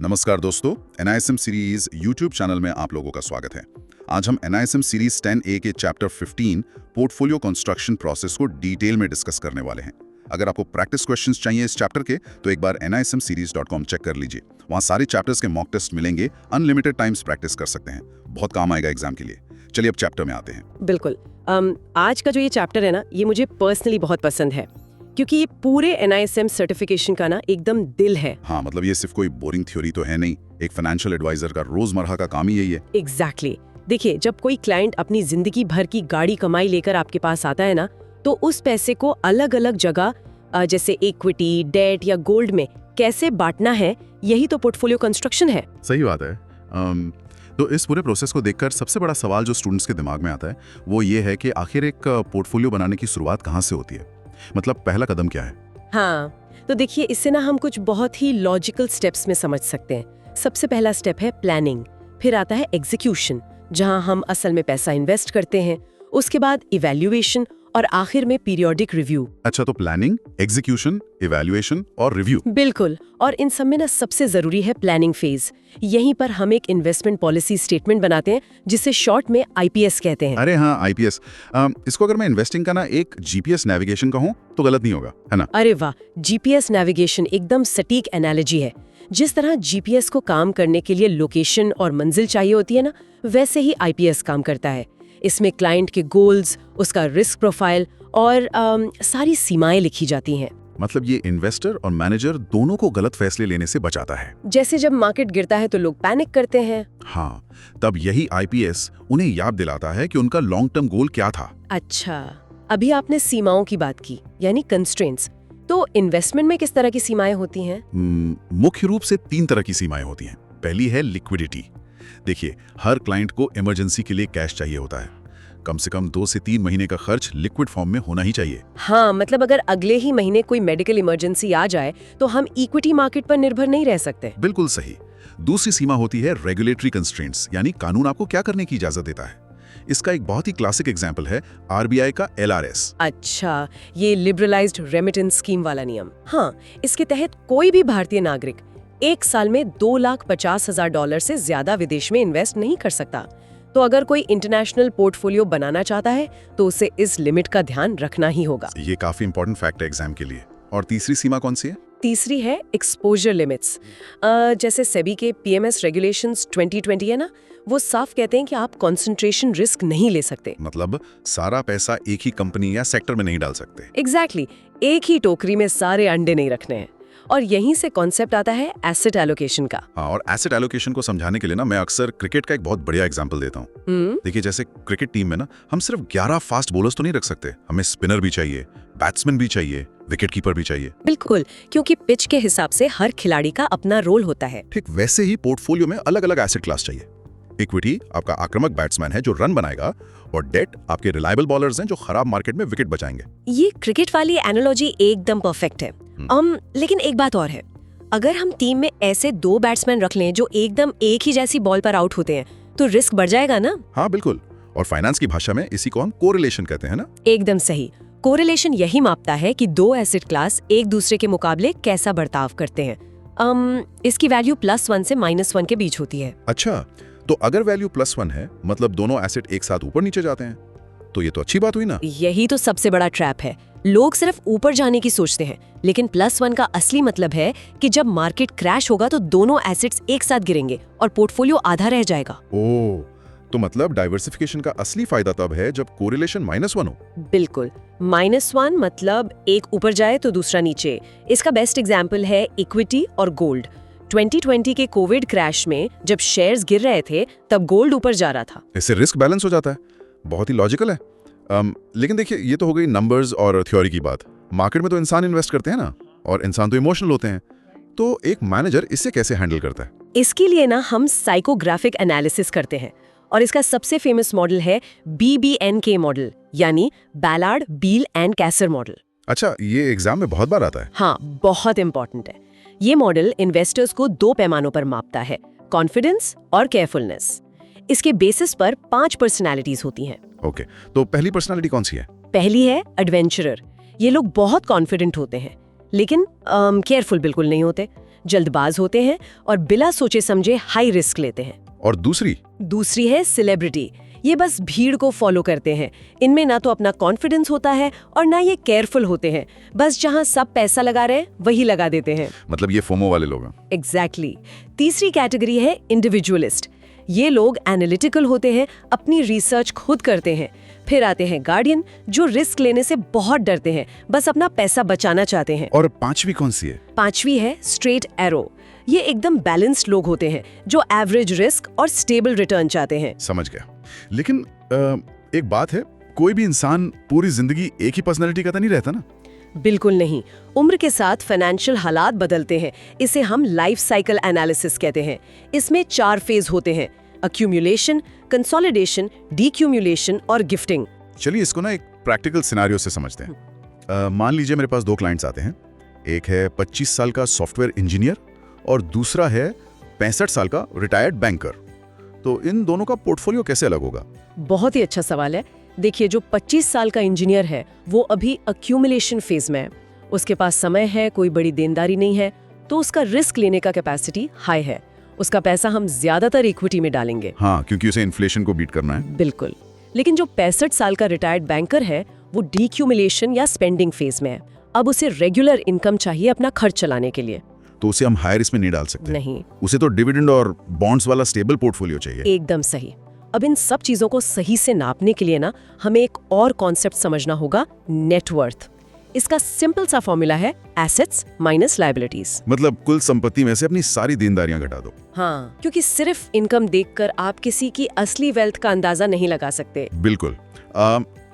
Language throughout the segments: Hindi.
नमस्कार दोस्तों, NISM सीरीज YouTube चैनल में आप लोगों का स्वागत है। आज हम NISM सीरीज 10A के चैप्टर 15 पोर्टफोलियो कंस्ट्रक्शन प्रोसेस को डिटेल में डिस्कस करने वाले हैं। अगर आपको प्रैक्टिस क्वेश्चंस चाहिए इस चैप्टर के तो एक बार nismseries.com चेक कर लीजिए। वहाँ सारे चैप्टर्स के मॉक टेस्ट मिलेंगे, अनलिमिटेड टाइम्स प्रैक्टिस कर सकते हैं। बहुत काम आएगा एग्जाम के लिए। चलिए अब चैप्टर में आते हैं। बिल्कुल। आज का जो ये चैप्टर है ना, ये मुझे पर्सनली बहुत पसंद है क्योंकि ये पूरे NISM सर्टिफिकेशन का ना एकदम दिल है। हाँ, मतलब ये सिर्फ कोई बोरिंग थ्योरी तो है नहीं, एक फाइनेंशियल एडवाइजर का रोजमर्रा का काम ही यही है। एग्जैक्टली। देखिए, जब कोई क्लाइंट अपनी जिंदगी भर की गाड़ी कमाई लेकर आपके पास आता है ना, तो उस पैसे को अलग अलग जगह जैसे इक्विटी, डेट या गोल्ड में कैसे बांटना है, यही तो पोर्टफोलियो कंस्ट्रक्शन है। सही बात है। तो इस पूरे प्रोसेस को देखकर सबसे बड़ा सवाल जो स्टूडेंट्स के दिमाग में आता है वो ये है कि आखिर एक पोर्टफोलियो बनाने की शुरुआत कहाँ से होती है, मतलब पहला कदम क्या है। हाँ, तो देखिए, इससे ना हम कुछ बहुत ही लॉजिकल स्टेप्स में समझ सकते हैं। सबसे पहला स्टेप है प्लानिंग, फिर आता है एग्जीक्यूशन, जहां हम असल में पैसा इन्वेस्ट करते हैं, उसके बाद इवैल्यूएशन और आखिर में पीरियोडिक रिव्यू। अच्छा, तो प्लानिंग, एग्जीक्यूशन, इवैल्यूएशन और रिव्यू। बिल्कुल। और इन सब में ना सबसे जरूरी है प्लानिंग फेज। यहीं पर हम एक इन्वेस्टमेंट पॉलिसी स्टेटमेंट बनाते हैं जिसे शॉर्ट में IPS कहते हैं। अरे हाँ, IPS। इसको अगर मैं इन्वेस्टिंग का ना एक GPS नेविगेशन कहूँ तो गलत नहीं होगा, है ना? अरे वाह, GPS नेविगेशन एकदम सटीक एनालॉजी है। जिस तरह GPS को काम करने के लिए लोकेशन और मंजिल चाहिए होती है ना, वैसे ही IPS काम करता है। इसमें क्लाइंट के गोल्स, उसका रिस्क प्रोफाइल और सारी सीमाएं लिखी जाती हैं। मतलब ये इन्वेस्टर और मैनेजर दोनों को गलत फैसले लेने से बचाता है। जैसे जब मार्केट गिरता है तो लोग पैनिक करते हैं। हाँ, तब यही IPS उन्हें याद दिलाता है कि उनका लॉन्ग टर्म गोल क्या था। अच्छा, अभी आपने सीमाओं की बात की, यानी कंस्ट्रेंट्स। तो इन्वेस्टमेंट में किस तरह की सीमाएं होती हैं? मुख्य रूप से 3 तरह की सीमाएं होती हैं। पहली है लिक्विडिटी। देखिए, हर क्लाइंट को इमरजेंसी के लिए कैश चाहिए होता है। कम से कम 2 से 3 महीने का खर्च लिक्विड फॉर्म में होना ही चाहिए। हाँ, मतलब अगर अगले ही महीने कोई मेडिकल इमरजेंसी आ जाए तो हम इक्विटी मार्केट पर निर्भर नहीं रह सकते। बिल्कुल सही। दूसरी सीमा होती है रेगुलेटरी कंस्ट्रेंट्स, यानी कानून आपको क्या करने की इजाजत देता है। इसका एक बहुत ही क्लासिक एग्जाम्पल है RBI का LRS। अच्छा, ये लिबरलाइज्ड रेमिटेंस स्कीम वाला नियम। हाँ, इसके तहत कोई भी भारतीय नागरिक 1 साल में $2,50,000 से ज्यादा विदेश में इन्वेस्ट नहीं कर सकता। तो अगर कोई इंटरनेशनल पोर्टफोलियो बनाना चाहता है तो उसे इस लिमिट का ध्यान रखना ही होगा। ये काफी इंपॉर्टेंट फैक्ट है एग्जाम के लिए। और तीसरी सीमा कौन सी है? तीसरी है एक्सपोजर लिमिट्स। जैसे सेबी के PMS रेगुलेशंस 2020 है ना, वो साफ कहते हैं कि आप कंसंट्रेशन रिस्क नहीं ले सकते। मतलब सारा पैसा एक ही कंपनी या सेक्टर में नहीं डाल सकते। एग्जैक्टली, एक ही टोकरी में सारे अंडे नहीं रखने हैं। और यहीं से कॉन्सेप्ट आता है एसेट एलोकेशन का। हाँ, और एसेट एलोकेशन को समझाने के लिए ना मैं अक्सर क्रिकेट का एक बहुत बढ़िया एग्जांपल देता हूँ। देखिए, जैसे क्रिकेट टीम में ना हम सिर्फ 11 फास्ट बॉलर्स तो नहीं रख सकते, हमें स्पिनर भी चाहिए, बैट्समैन भी चाहिए, विकेट कीपर भी चाहिए। बिल्कुल, क्योंकि पिच के हिसाब से हर खिलाड़ी का अपना रोल होता है। ठीक वैसे ही पोर्टफोलियो में अलग अलग एसेट क्लास चाहिए। इक्विटी आपका आक्रामक बैट्समैन है जो रन बनाएगा, और डेट आपके रिलायबल बॉलर्स हैं जो खराब मार्केट में विकेट बचाएंगे। ये क्रिकेट वाली एनालॉजी एकदम परफेक्ट है। लेकिन एक बात और है, अगर हम टीम में ऐसे 2 बैट्समैन रख लें जो एकदम एक ही जैसी बॉल पर आउट होते हैं तो रिस्क बढ़ जाएगा ना। हाँ बिल्कुल, और फाइनेंस की भाषा में इसी को हम कोरिलेशन कहते हैं ना। एकदम सही। कोरिलेशन यही मापता है कि 2 एसेट क्लास एक दूसरे के मुकाबले कैसा बर्ताव करते हैं। इसकी वैल्यू +1 से -1 के बीच होती है। अच्छा, तो अगर वैल्यू +1 है मतलब दोनों एसेट एक साथ ऊपर नीचे जाते हैं, तो ये तो अच्छी बात हुई ना। यही तो सबसे बड़ा ट्रैप है। लोग सिर्फ ऊपर जाने की सोचते हैं, लेकिन +1 का असली मतलब है कि जब मार्केट क्रैश होगा तो दोनों एसेट्स एक साथ गिरेंगे और पोर्टफोलियो आधा रह जाएगा। ओह, तो मतलब डाइवर्सिफिकेशन का असली फायदा तब है जब कोरिलेशन -1 हो। बिल्कुल, -1 मतलब एक ऊपर जाए तो दूसरा नीचे। इसका बेस्ट एग्जाम्पल है इक्विटी और गोल्ड। 2020 के कोविड क्रैश में जब शेयर्स गिर रहे थे तब गोल्ड ऊपर जा रहा था। इससे रिस्क बैलेंस हो जाता है। बहुत ही लॉजिकल है। लेकिन देखिए, ये तो हो गई नंबर्स और थ्योरी की बात। मार्केट में तो इंसान इन्वेस्ट करते हैं ना, और इंसान तो इमोशनल होते हैं। तो एक मैनेजर इससे कैसे हैंडल करता है? इसके लिए ना हम साइकोग्राफिक एनालिसिस करते हैं, और इसका सबसे फेमस मॉडल है BBNK मॉडल, यानी बैलार्ड बील एंड कैसर मॉडल। अच्छा, ये एग्जाम में बहुत बार आता है। हाँ, बहुत इंपॉर्टेंट है। ये मॉडल इन्वेस्टर्स को 2 पैमानों पर मापता है, कॉन्फिडेंस और केयरफुलनेस। इसके बेसिस पर 5 पर्सनैलिटीज होती हैं। ओके, तो पहली पर्सनालिटी कौन सी है? पहली है एडवेंचरर। ये लोग बहुत कॉन्फिडेंट होते हैं लेकिन केयरफुल बिल्कुल नहीं होते। जल्दबाज होते हैं और बिना सोचे समझे हाई रिस्क लेते हैं। और दूसरी है सेलिब्रिटी। ये बस भीड़ को फॉलो करते हैं। इनमें ना तो अपना कॉन्फिडेंस होता है और ना ये केयरफुल होते हैं। बस जहां सब पैसा लगा रहे हैं वही लगा देते हैं। मतलब ये फोमो वाले लोग हैं। एग्जैक्टली। तीसरी कैटेगरी है इंडिविजुअलिस्ट। ये लोग एनालिटिकल होते हैं, अपनी रिसर्च खुद करते हैं। फिर आते हैं गार्डियन, जो रिस्क लेने से बहुत डरते हैं, बस अपना पैसा बचाना चाहते हैं। और पांचवी कौन सी है? पांचवी है स्ट्रेट एरो। ये एकदम बैलेंस्ड लोग होते हैं जो एवरेज रिस्क और स्टेबल रिटर्न चाहते हैं। समझ गया। लेकिन एक बात है, कोई भी इंसान पूरी जिंदगी एक ही पर्सनैलिटी का तो नहीं रहता ना? बिल्कुल नहीं। उम्र के साथ फाइनेंशियल हालात बदलते हैं। इसे हम लाइफ साइकिल एनालिसिस कहते हैं। इसमें 4 फेज होते हैं: अक्यूमुलेशन, कंसोलिडेशन, डीक्यूमुलेशन और गिफ्टिंग। चलिए इसको ना एक प्रैक्टिकल सिनेरियो से समझते हैं। मान लीजिए मेरे पास 2 क्लाइंट्स आते हैं। एक है 25 साल का सॉफ्टवेयर इंजीनियर और दूसरा है 65 साल का रिटायर्ड बैंकर। तो इन दोनों का पोर्टफोलियो कैसे अलग होगा? बहुत ही अच्छा सवाल है। देखिए, जो 25 साल का इंजीनियर है वो अभी अक्यूमुलेशन फेज में है। उसके पास समय है, कोई बड़ी देनदारी नहीं है, तो उसका रिस्क लेने का कैपेसिटी हाई है। उसका पैसा हम ज्यादातर इक्विटी में डालेंगे। हाँ, क्योंकि उसे इन्फ्लेशन को बीट करना है। बिल्कुल। लेकिन जो 65 साल का रिटायर्ड बैंकर है वो डीक्यूमुलेशन या स्पेंडिंग फेज में है। अब उसे रेगुलर इनकम चाहिए अपना खर्च चलाने के लिए। तो उसे हम हाई रिस्क में नहीं डाल सकते। नहीं, उसे तो डिविडेंड और बॉन्ड्स वाला स्टेबल पोर्टफोलियो चाहिए। एकदम सही। अब इन सब चीजों को सही से नापने के लिए ना हमें एक और कॉन्सेप्ट समझना होगा, नेटवर्थ। इसका सिंपल सा फॉर्मूला है एसेट्स माइनस लायबिलिटीज। मतलब कुल संपत्ति में से अपनी सारी देनदारियां घटा दो। हाँ, क्योंकि सिर्फ इनकम देखकर आप किसी की असली वेल्थ का अंदाजा नहीं लगा सकते। बिल्कुल।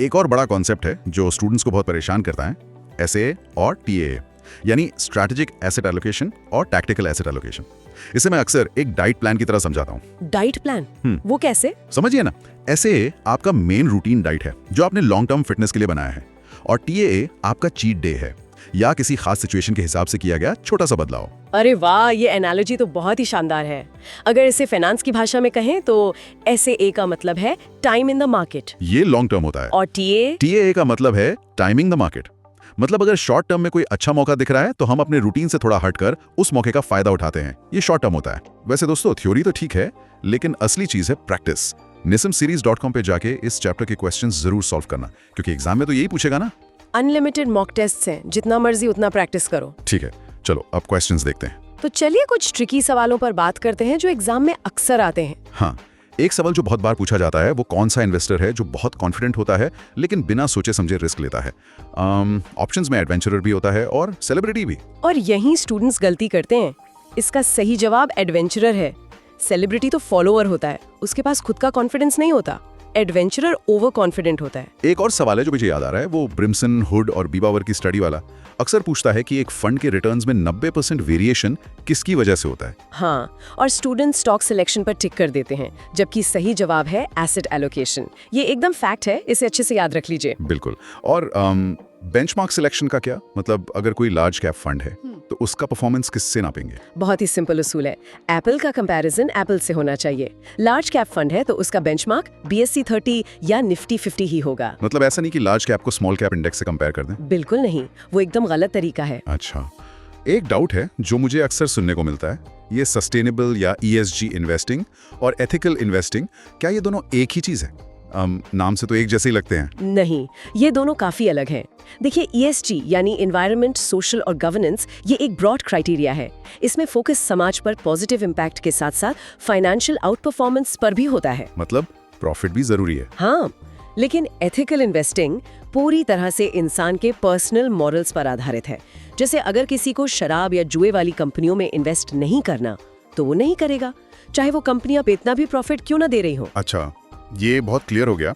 एक और बड़ा कॉन्सेप्ट है जो स्टूडेंट्स को बहुत परेशान करता है, एसए और टीए, यानी स्ट्रैटेजिक एसेट एलोकेशन और टैक्टिकल एसेट एलोकेशन। इसे मैं अक्सर एक डाइट प्लान की तरह समझाता हूँ। Diet plan? वो कैसे? समझिए ना, एसए आपका मेन रूटीन डाइट है जो आपने लॉन्ग टर्म फिटनेस के लिए बनाया है, और टीए आपका चीट डे है या किसी खास सिचुएशन के हिसाब से किया गया छोटा सा बदलाव। अरे वाह, ये एनालॉजी तो बहुत ही शानदार है। अगर इसे फाइनेंस की भाषा में कहें तो एसए का मतलब है टाइम इन द मार्केट। ये लॉन्ग टर्म होता है। और टीए का मतलब है टाइमिंग द मार्केट। मतलब अगर शॉर्ट टर्म में कोई अच्छा मौका दिख रहा है तो हम अपने रूटीन से थोड़ा हटकर उस मौके का फायदा उठाते हैं। ये शॉर्ट टर्म होता है। वैसे दोस्तों, थ्योरी तो ठीक है, लेकिन असली चीज है प्रैक्टिस। nismseries.com पे जाके इस चैप्टर के क्वेश्चंस जरूर सॉल्व करना, क्योंकि एग्जाम में तो यही पूछेगा ना। अनलिमिटेड मॉक टेस्ट्स हैं, जितना मर्जी उतना प्रैक्टिस करो। ठीक है, चलो अब क्वेश्चंस देखते हैं। तो चलिए कुछ ट्रिकी सवालों पर बात करते हैं जो एग्जाम में अक्सर आते हैं। हाँ, एक सवाल जो बहुत बार पूछा जाता है वो कौन सा इन्वेस्टर है जो बहुत कॉन्फिडेंट होता है लेकिन बिना सोचे समझे रिस्क लेता है। ऑप्शंस में एडवेंचरर भी होता है और सेलिब्रिटी भी। और यहीं स्टूडेंट्स गलती करते हैं। इसका सही जवाब एडवेंचरर है। सेलिब्रिटी तो फॉलोअर होता है, उसके पास खुद का कॉन्फिडेंस नहीं होता। एडवेंचरर ओवर कॉन्फिडेंट होता है। एक और सवाल है जो मुझे याद आ रहा है, वो ब्रिम्सन, हुड और बीबावर की स्टडी वाला। अक्सर पूछता है कि एक फंड के रिटर्न्स में 90% वेरिएशन किसकी वजह से होता है। हाँ, और स्टूडेंट स्टॉक सिलेक्शन पर टिक कर देते हैं, जबकि सही जवाब है एसेट एलोकेशन। ये एकदम फैक्ट है, इसे अच्छे से याद रख लीजिए। बिल्कुल। और बेंचमार्क सिलेक्शन का क्या मतलब? अगर कोई लार्ज कैप फंड है तो उसका परफॉर्मेंस किससे नापेंगे? बहुत ही सिंपल उसूल है। एप्पल का कंपैरिजन एप्पल से होना चाहिए। लार्ज कैप फंड है तो उसका बेंचमार्क BSE 30 या निफ्टी 50 ही होगा। मतलब ऐसा नहीं कि लार्ज कैप को स्मॉल कैप इंडेक्स से कंपेयर कर दें? बिल्कुल नहीं, वो एकदम गलत तरीका है। अच्छा, एक डाउट है जो मुझे अक्सर सुनने को मिलता है, ये सस्टेनेबल या ESG इन्वेस्टिंग और एथिकल इन्वेस्टिंग, क्या ये दोनों एक ही चीज है? नाम से तो एक जैसे ही लगते हैं। नहीं, ये दोनों काफी अलग हैं। देखिए, ESG यानी एनवायरनमेंट, सोशल और गवर्नेंस, ये एक ब्रॉड क्राइटेरिया है। इसमें फोकस समाज पर पॉजिटिव इम्पैक्ट के साथ साथ फाइनेंशियल आउट परफॉर्मेंस पर भी होता है। मतलब प्रॉफिट भी जरूरी है। हाँ, लेकिन एथिकल इन्वेस्टिंग पूरी तरह से इंसान के पर्सनल मॉरल्स पर आधारित है। जैसे अगर किसी को शराब या जुए वाली कंपनियों में इन्वेस्ट नहीं करना तो वो नहीं करेगा, चाहे वो कंपनियां इतना भी प्रॉफिट क्यों ना दे रही हो। अच्छा, ये बहुत क्लियर हो गया।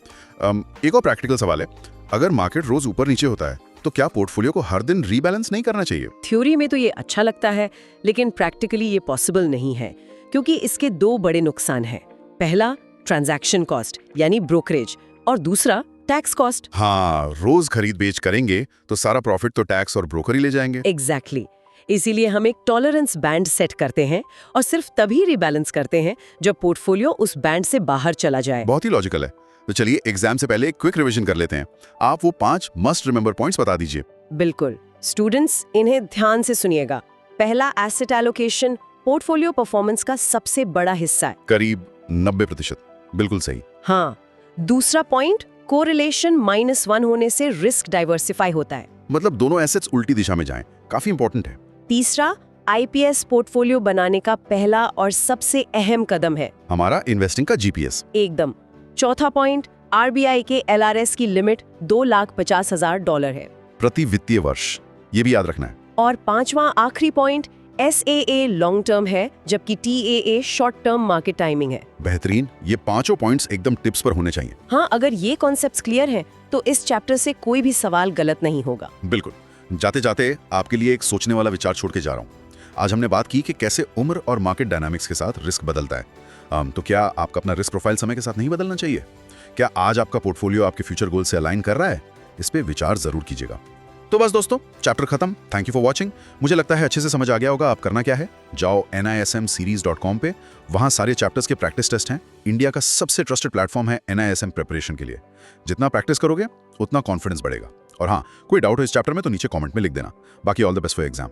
एक और प्रैक्टिकल सवाल है, अगर मार्केट रोज ऊपर नीचे होता है तो क्या पोर्टफोलियो को हर दिन रीबैलेंस नहीं करना चाहिए? थ्योरी में तो ये अच्छा लगता है, लेकिन प्रैक्टिकली ये पॉसिबल नहीं है, क्योंकि इसके 2 बड़े नुकसान हैं। पहला, ट्रांजैक्शन कॉस्ट यानी ब्रोकरेज, और दूसरा, टैक्स कॉस्ट। हाँ, रोज खरीद बेच करेंगे तो सारा प्रॉफिट तो टैक्स और ब्रोकर ही ले जाएंगे। एग्जैक्टली। इसीलिए हम एक टॉलरेंस बैंड सेट करते हैं और सिर्फ तभी रिबैलेंस करते हैं जब पोर्टफोलियो उस बैंड से बाहर चला जाए। बहुत ही लॉजिकल है। तो चलिए एग्जाम से पहले एक क्विक रिवीजन कर लेते हैं। आप वो 5 मस्ट रिमेंबर पॉइंट्स बता दीजिए। बिल्कुल। स्टूडेंट्स, इन्हें ध्यान से सुनिएगा। पहला एसेट एलोकेशन पोर्टफोलियो परफॉर्मेंस का सबसे बड़ा हिस्सा है। करीब 90%। बिल्कुल सही। हाँ, दूसरा पॉइंट कोरिलेशन -1 होने से रिस्क डाइवर्सिफाई होता है। मतलब दोनों एसेट्स उल्टी दिशा में जाएं, काफी इंपॉर्टेंट है। तीसरा, आईपीएस पोर्टफोलियो बनाने का पहला और सबसे अहम कदम है। हमारा इन्वेस्टिंग का जीपीएस। एकदम। चौथा पॉइंट, आरबीआई के एलआरएस की लिमिट $2,50,000 है प्रति वित्तीय वर्ष, ये भी याद रखना है। और पांचवा आखिरी पॉइंट, एसएए लॉन्ग टर्म है जबकि टीएए शॉर्ट टर्म मार्केट टाइमिंग है। बेहतरीन, ये पांचों पॉइंट्स एकदम टिप्स पर होने चाहिए। हाँ, अगर ये कॉन्सेप्ट्स क्लियर हैं तो इस चैप्टर से कोई भी सवाल गलत नहीं होगा। बिल्कुल। जाते जाते आपके लिए एक सोचने वाला विचार छोड़ के जा रहा हूँ। आज हमने बात की कि कैसे उम्र और मार्केट डायनामिक्स के साथ रिस्क बदलता है। तो क्या आपका अपना रिस्क प्रोफाइल समय के साथ नहीं बदलना चाहिए? क्या आज आपका पोर्टफोलियो आपके फ्यूचर गोल से अलाइन कर रहा है? इस पे विचार जरूर कीजिएगा। तो बस दोस्तों, चैप्टर खत्म। Thank you for watching. मुझे लगता है अच्छे से समझ आ गया होगा। आप करना क्या है, जाओ nismseries.com पे, वहां सारे चैप्टर्स के प्रैक्टिस टेस्ट हैं। इंडिया का सबसे ट्रस्टेड प्लेटफॉर्म है NISM प्रिपरेशन के लिए। जितना प्रैक्टिस करोगे उतना कॉन्फिडेंस बढ़ेगा। और हाँ, कोई डाउट हो इस चैप्टर में तो नीचे कमेंट में लिख देना। बाकी all the best for exam.